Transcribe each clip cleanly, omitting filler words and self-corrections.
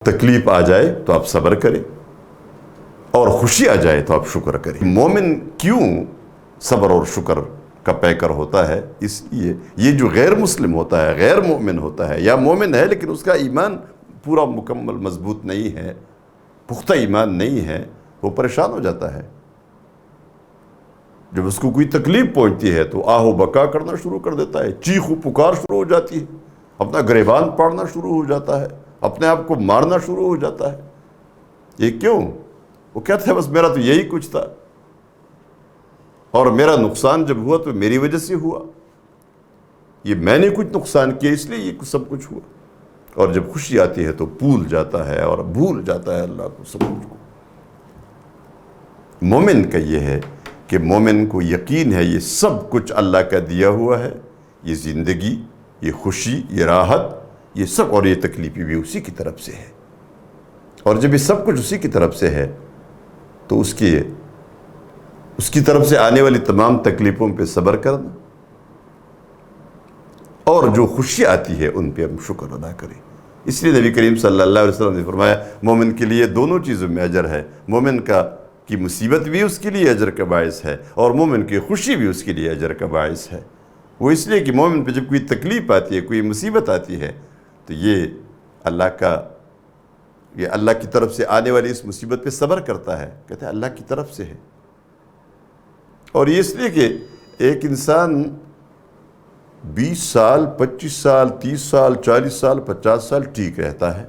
تکلیف آ جائے تو آپ صبر کریں اور خوشی آ جائے تو آپ شکر کریں۔ مومن کیوں صبر اور شکر کا پیکر ہوتا ہے؟ اس لیے یہ جو غیر مسلم ہوتا ہے، غیر مومن ہوتا ہے، یا مومن ہے لیکن اس کا ایمان پورا مکمل مضبوط نہیں ہے، پختہ ایمان نہیں ہے، وہ پریشان ہو جاتا ہے۔ جب اس کو کوئی تکلیف پہنچتی ہے تو آہ و بکا کرنا شروع کر دیتا ہے، چیخ و پکار شروع ہو جاتی ہے، اپنا گریبان پاڑنا شروع ہو جاتا ہے، اپنے آپ کو مارنا شروع ہو جاتا ہے۔ یہ کیوں؟ وہ کہتا ہے بس میرا تو یہی کچھ تھا، اور میرا نقصان جب ہوا تو میری وجہ سے ہوا، یہ میں نے کچھ نقصان کیا اس لیے یہ سب کچھ ہوا۔ اور جب خوشی آتی ہے تو بھول جاتا ہے اور بھول جاتا ہے اللہ کو، سب کچھ کو۔ مومن کا یہ ہے کہ مومن کو یقین ہے یہ سب کچھ اللہ کا دیا ہوا ہے، یہ زندگی، یہ خوشی، یہ راحت، یہ سب، اور یہ تکلیفیں بھی اسی کی طرف سے ہے۔ اور جب یہ سب کچھ اسی کی طرف سے ہے تو اس کی طرف سے آنے والی تمام تکلیفوں پہ صبر کرنا، اور جو خوشی آتی ہے ان پہ ہم شکر ادا کریں۔ اس لیے نبی کریم صلی اللہ علیہ وسلم نے فرمایا مومن کے لیے دونوں چیزوں میں اجر ہے، مومن کی مصیبت بھی اس کے لیے اجر کا باعث ہے، اور مومن کی خوشی بھی اس کے لیے اجر کا باعث ہے۔ وہ اس لیے کہ مومن پہ جب کوئی تکلیف آتی ہے، کوئی مصیبت آتی ہے تو یہ اللہ کی طرف سے آنے والی اس مصیبت پہ صبر کرتا ہے، کہتے ہیں اللہ کی طرف سے ہے۔ اور یہ اس لیے کہ ایک انسان 20 سال، 25 سال، 30 سال، 40 سال، 50 سال ٹھیک رہتا ہے،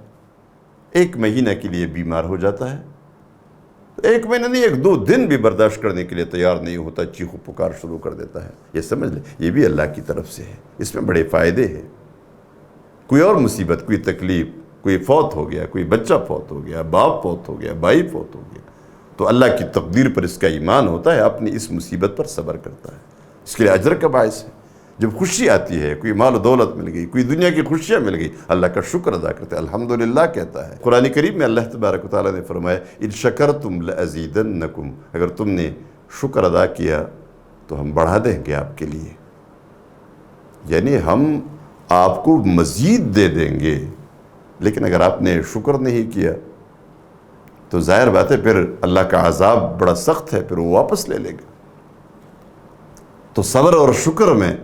ایک مہینہ کے لیے بیمار ہو جاتا ہے، ایک مہینہ نہیں، 1-2 دن بھی برداشت کرنے کے لیے تیار نہیں ہوتا، چیخ و پکار شروع کر دیتا ہے۔ یہ سمجھ لیں یہ بھی اللہ کی طرف سے ہے، اس میں بڑے فائدے ہیں۔ کوئی اور مصیبت، کوئی تکلیف، کوئی فوت ہو گیا، کوئی بچہ فوت ہو گیا، باپ فوت ہو گیا، بھائی فوت ہو گیا، تو اللہ کی تقدیر پر اس کا ایمان ہوتا ہے، اپنی اس مصیبت پر صبر کرتا ہے، اس کے لیے اجر کا باعث ہے۔ جب خوشی آتی ہے، کوئی مال و دولت مل گئی، کوئی دنیا کی خوشیاں مل گئی، اللہ کا شکر ادا کرتے ہیں، الحمدللہ کہتا ہے۔ قرآن کریم میں اللہ تبارک و تعالیٰ نے فرمایا ان شکرتم لازیدنکم، اگر تم نے شکر ادا کیا تو ہم بڑھا دیں گے آپ کے لیے، یعنی ہم آپ کو مزید دے دیں گے۔ لیکن اگر آپ نے شکر نہیں کیا تو ظاہر بات ہے پھر اللہ کا عذاب بڑا سخت ہے، پھر وہ واپس لے لے گا۔ تو صبر اور شکر میں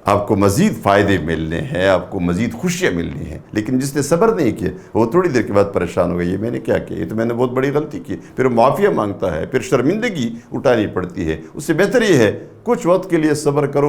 آپ کو مزید فائدے ملنے ہیں، آپ کو مزید خوشیاں ملنی ہیں۔ لیکن جس نے صبر نہیں کیا وہ تھوڑی دیر کے بعد پریشان ہو گئی، یہ میں نے کیا کیا، یہ تو میں نے بہت بڑی غلطی کی، پھر وہ معافیہ مانگتا ہے، پھر شرمندگی اٹھانی پڑتی ہے۔ اس سے بہتر یہ ہے کچھ وقت کے لیے صبر کرو۔